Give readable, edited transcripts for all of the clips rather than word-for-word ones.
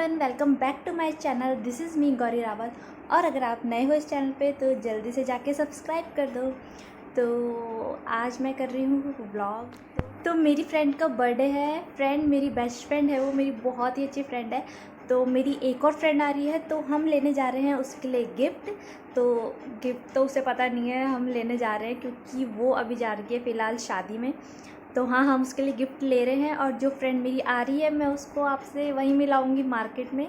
Everyone, welcome back to my channel. This is me Gauri Rawat. और अगर आप नए हो इस चैनल पे तो जल्दी से जाके सब्सक्राइब कर दो। तो आज मैं कर रही हूँ व्लॉग। तो मेरी फ्रेंड का बर्थडे है। फ्रेंड मेरी बेस्ट फ्रेंड है, वो मेरी बहुत ही अच्छी फ्रेंड है। तो मेरी एक और फ्रेंड आ रही है, तो हम लेने जा रहे हैं उसके लिए गिफ्ट। तो गिफ्ट तो उसे पता नहीं है हम लेने जा रहे हैं, क्योंकि वो अभी जा रही है फ़िलहाल शादी में। तो हाँ, हम उसके लिए गिफ्ट ले रहे हैं। और जो फ्रेंड मेरी आ रही है, मैं उसको आपसे वहीं मिलाऊंगी मार्केट में।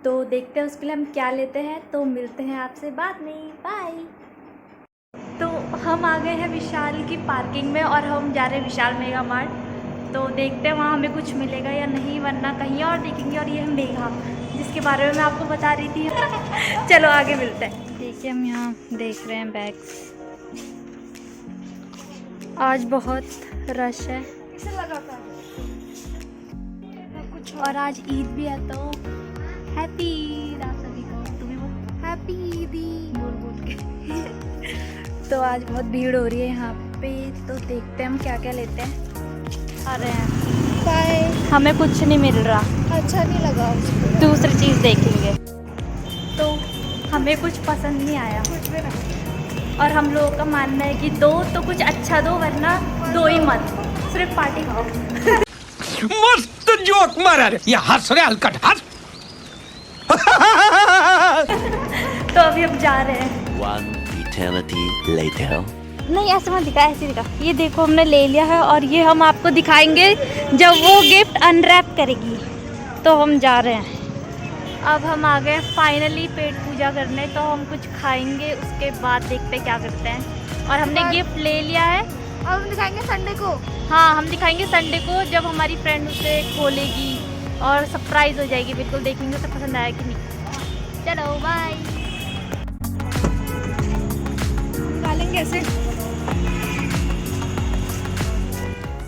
तो देखते हैं उसके लिए हम क्या लेते हैं। तो मिलते हैं आपसे बाद में, बाय। तो हम आ गए हैं विशाल की पार्किंग में और हम जा रहे हैं विशाल मेगा मार्ट। तो देखते हैं वहाँ हमें कुछ मिलेगा या नहीं, वरना कहीं और देखेंगे। और ये है मेघा, जिसके बारे में मैं आपको बता रही थी। चलो आगे मिलते हैं। देखिए, हम यहाँ देख रहे हैं बैग्स। आज बहुत रश है और आज ईद भी है। तो हैप्पी ईद आप सभी को। तुम्हें बोल हैप्पी ईदी बोल के। तो आज बहुत भीड़ हो रही है यहाँ पे। तो देखते हैं हम क्या क्या लेते हैं। आ रहे हैं बाय। हमें कुछ नहीं मिल रहा, अच्छा नहीं लगा उसको। दूसरी चीज़ देखेंगे। तो हमें कुछ पसंद नहीं आया और हम लोगों का मानना है कि दो तो कुछ अच्छा दो, वरना दो ही मत, सिर्फ पार्टी खाओ। मस्त जोक मारा रे, ये हंस रे हलकट हंस। तो अभी हम जा रहे हैं। One eternity later. नहीं, ऐसे मत दिखा, ऐसे दिखा। ये देखो, हमने ले लिया है और ये हम आपको दिखाएंगे जब वो गिफ्ट अनरैप करेगी। तो हम जा रहे हैं। अब हम आ गए फाइनली पेट पूजा करने। तो हम कुछ खाएंगे, उसके बाद देखते क्या करते हैं। और हमने गिफ्ट ले लिया है। अब हम दिखाएंगे संडे को। हाँ, हम दिखाएंगे संडे को, जब हमारी फ्रेंड उसे खोलेगी और सरप्राइज़ हो जाएगी। बिल्कुल देखेंगे उसे पसंद आया कि नहीं। चलो बाय। निकालेंगे ऐसे।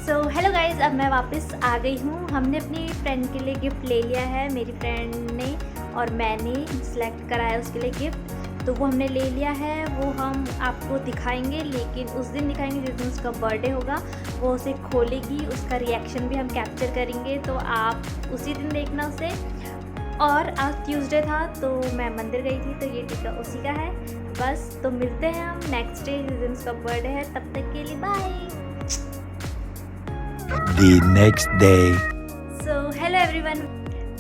सो हेलो गाइज, अब मैं वापस आ गई हूँ। हमने अपनी फ्रेंड के लिए गिफ्ट ले लिया है। मेरी फ्रेंड ने और मैंने सिलेक्ट करा है उसके लिए गिफ्ट। तो वो हमने ले लिया है। वो हम आपको दिखाएंगे, लेकिन उस दिन दिखाएंगे जिस दिन उसका बर्थडे होगा। वो उसे खोलेगी, उसका रिएक्शन भी हम कैप्चर करेंगे। तो आप उसी दिन देखना उसे। और आज ट्यूसडे था तो मैं मंदिर गई थी, तो ये टीका उसी का है। बस, तो मिलते हैं हम नेक्स्ट डे जिस दिन उसका बर्थडे है। तब तक के लिए bye. The next day. So hello everyone.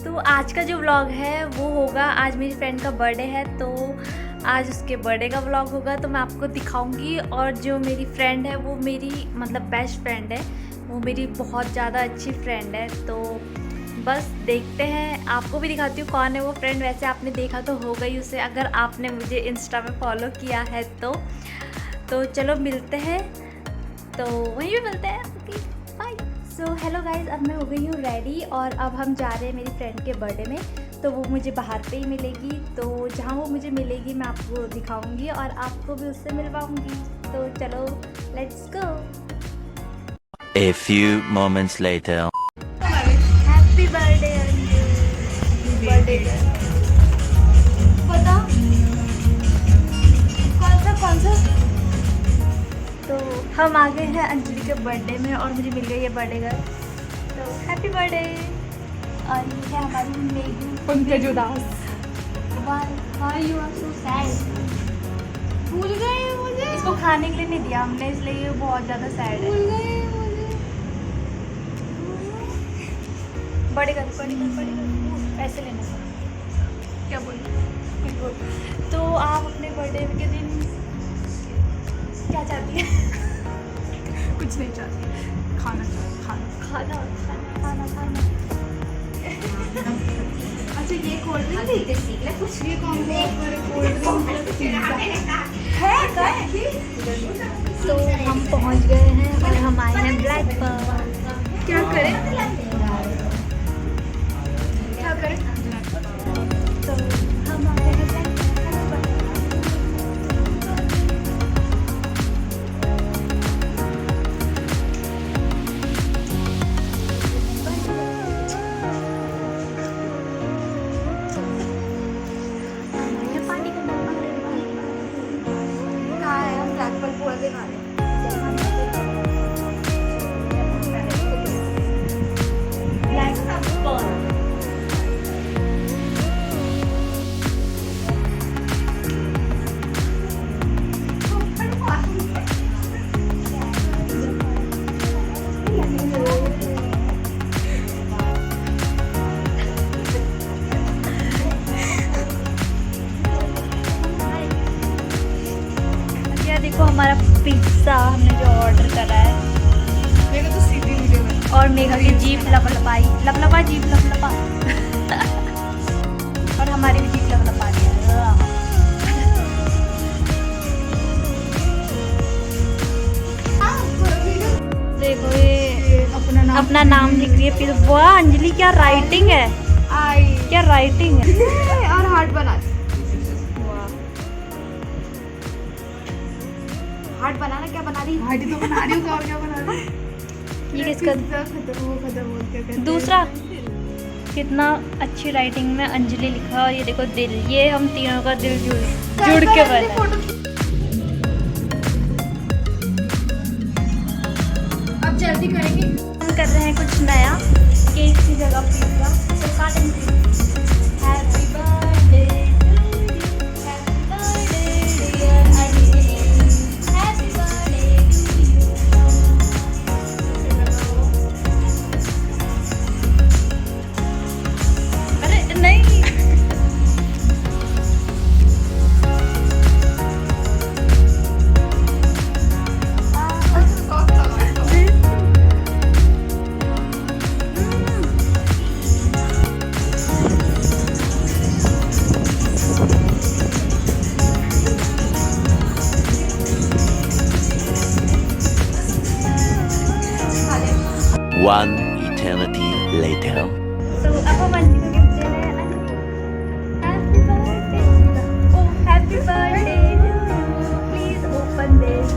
तो आज का जो व्लॉग है वो होगा, आज मेरी फ्रेंड का बर्थडे है। तो आज उसके बर्थडे का व्लॉग होगा, तो मैं आपको दिखाऊंगी। और जो मेरी फ्रेंड है वो मेरी मतलब बेस्ट फ्रेंड है। वो मेरी बहुत ज़्यादा अच्छी फ्रेंड है। तो बस देखते हैं, आपको भी दिखाती हूँ कौन है वो फ्रेंड। वैसे आपने देखा तो होगा ही उसे, अगर आपने मुझे इंस्टा में फॉलो किया है तो चलो मिलते हैं। तो वहीं भी मिलते हैं। Okay bye. So hello guys, अब मैं हो गई हूँ रेडी और अब हम जा रहे हैं मेरी फ्रेंड के बर्थडे में। तो वो मुझे बाहर पे ही मिलेगी। तो जहाँ वो मुझे मिलेगी मैं आपको दिखाऊंगी और आपको भी उससे मिलवाऊंगी। तो चलो let's go. A few moments later. Happy birthday Anju. Birthday पता कौन सा। तो हम आ गए हैं अंजलि के बर्थडे में और मुझे मिल गई है बर्थडे गर्ल। तो हैप्पी बर्थडे। और ये है हमारी मेघू पंकज उदास। Why you are so sad? भूल गए मुझे। इसको खाने के लिए नहीं दिया हमने, इसलिए ये बहुत ज़्यादा सैड है। भूल गए मुझे। बड़े कर ऐसे लेना। क्या बोल। तो आप अपने बर्थडे के दिन क्या चाहती हैं? कुछ नहीं चाहती, खाना खाना। अच्छा, ये कोल्ड ड्रिंक थी। कुछ ये कौन सा कोल्ड ड्रिंक है? तो हम पहुंच गए हैं और हम आए हैं ब्लैक पर। क्या करें? तो हम आ गए हैं ब्लैक पर। कहाँ है? हम ब्लैक पर पूरा दिन आ रहे हैं। देखो हमारा पिज्ज़ा हमने जो ऑर्डर करा है। मेरे को तो सीधी वीडियो में और मेघा की जीभ लपलपाई, लपलपा जीभ लपलपा। और हमारी भी जीभ लपलपा रही है। देखो ये अपना नाम लिख रही है फिर। वाह अंजलि क्या राइटिंग है, आई क्या राइटिंग है। और हार्ट बना, हार्ट बनाना, क्या बना रही? हार्ट तो बना रही हूँ, और क्या बना रही? ये किसका? खत्म। दूसरा कितना अच्छी राइटिंग में अंजलि लिखा। और ये देखो दिल, ये हम तीनों का दिल जुड़ के बना। अब जल्दी करेंगे। हम कर रहे हैं कुछ नया, केक की जगह पिज्जा। तो काटेंगे। Happy birthday to you, happy birthday dear Anjali, happy birthday to you. अरे नहीं, One eternity later. तो अब हम अंजलि को गिफ्ट दे रहे हैं। Happy birthday, oh happy birthday to you, please open this.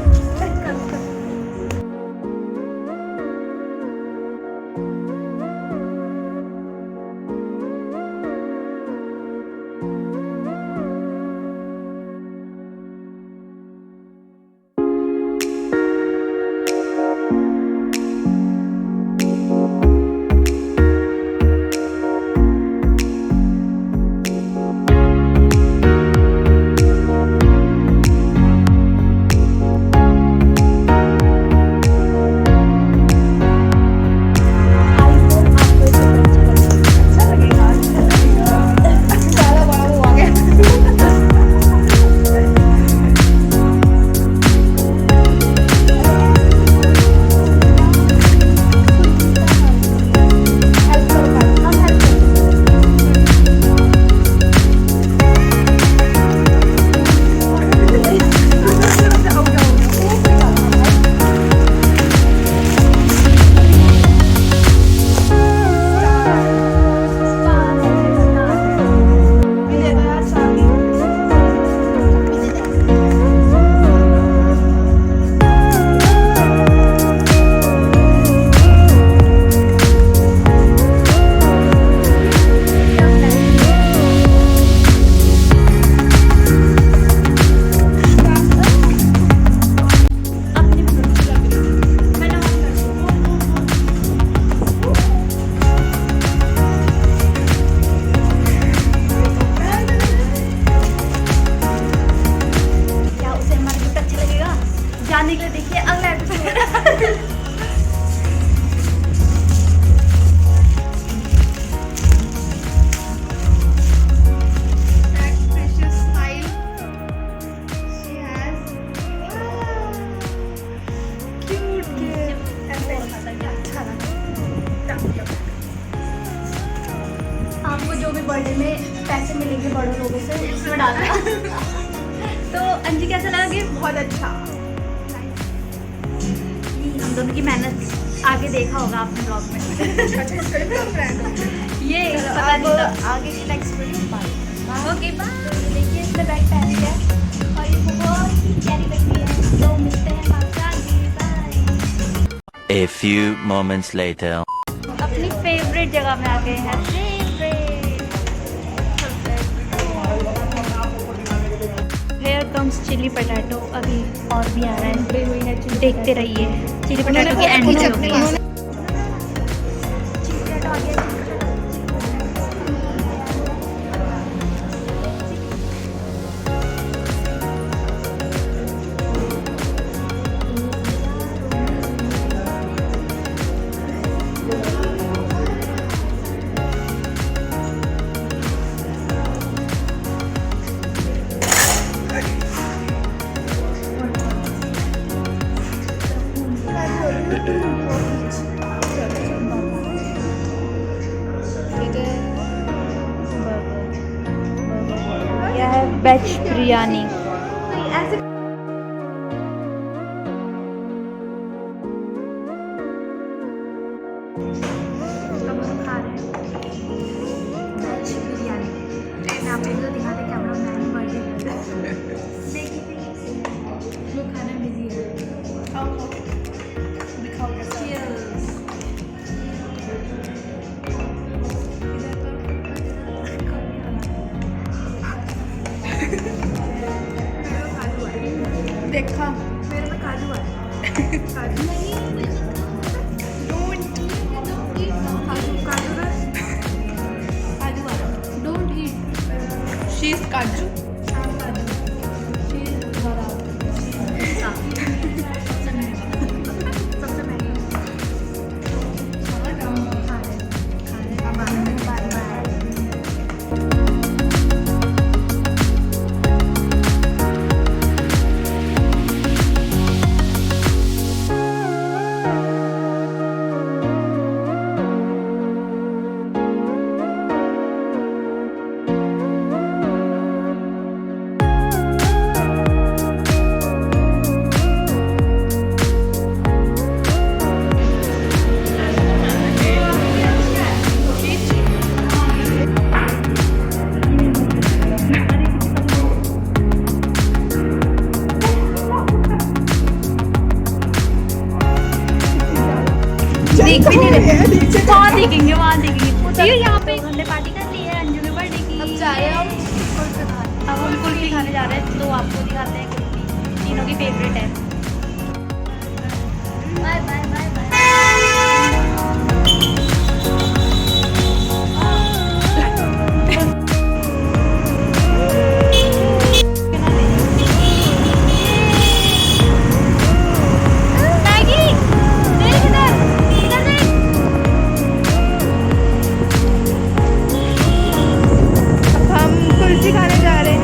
जाने के लिए देखिए अगला एपिसोड। आपको जो भी बर्थडे में पैसे मिलेंगे बड़ों लोगों से उसमें डालना। तो अंजी कैसा लगा गिफ्ट? बहुत अच्छा। हम दोनों की मेहनत आगे देखा होगा आपने ब्लॉग में। ये पता नहीं था। आगे की नेक्स्ट वीडियो। Okay bye. देखिए इसमें बैग पहन लिया है और ये बहुत ही प्यारी लग रही है। तो मिलते हैं bye. A few moments later. अपनी फेवरेट जगह में आ गए हैं। Here comes chilli potato. अभी और भी आ रहा है, देखते रहिए। चिली पटाटो की एंड होगी। बिरयानी। ऐसे अब हम खा रहे हैं वेज बिरयानी। मैं आप लोगों को दिखाते कैमरा मैन बर्थडे वो खाने में बिजी है। दिखाओ कैसा। देखा मेरे में काजू है। काजू नहीं Don't eat. She is Kaju. I'm Kaju. She is Vara. सबसे महंगी। देख भी नहीं रहे, वहाँ देखेंगे, वहाँ देखेंगे। ये यहाँ पे हमने पार्टी कर ली है अंजू के बर्थडे की। अब जा रहे हैं हम अब हम कुल्फी खाने जा रहे हैं, तो आपको दिखाते हैं कुल्फी, तीनों की फेवरेट है। Bye bye bye bye. Kulfi खाने जा रहे हैं।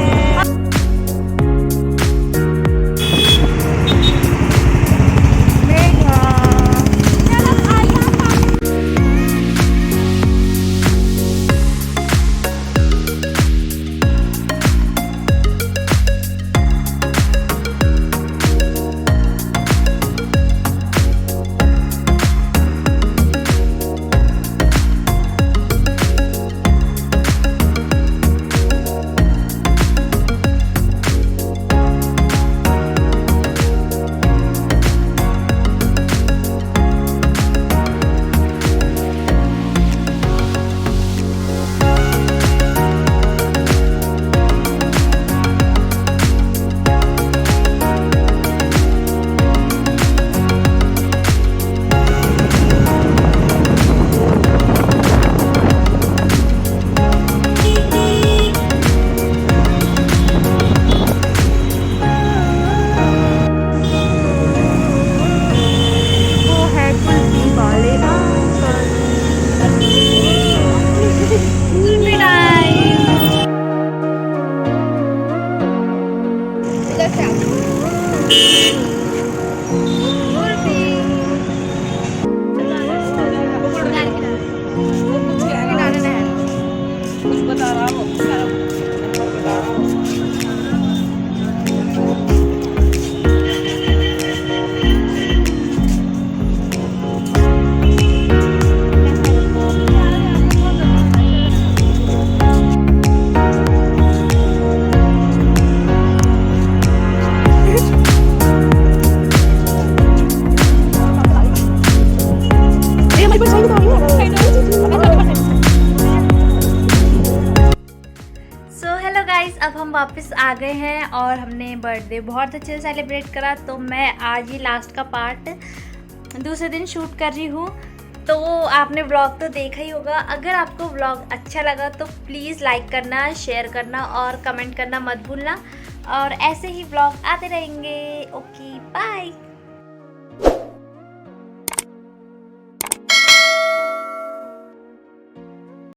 अब हम वापस आ गए हैं और हमने बर्थडे बहुत अच्छे से सेलिब्रेट करा। तो मैं आज ही लास्ट का पार्ट दूसरे दिन शूट कर रही हूँ। तो आपने व्लॉग तो देखा ही होगा। अगर आपको व्लॉग अच्छा लगा तो प्लीज़ लाइक करना, शेयर करना और कमेंट करना मत भूलना। और ऐसे ही व्लॉग आते रहेंगे। Okay bye.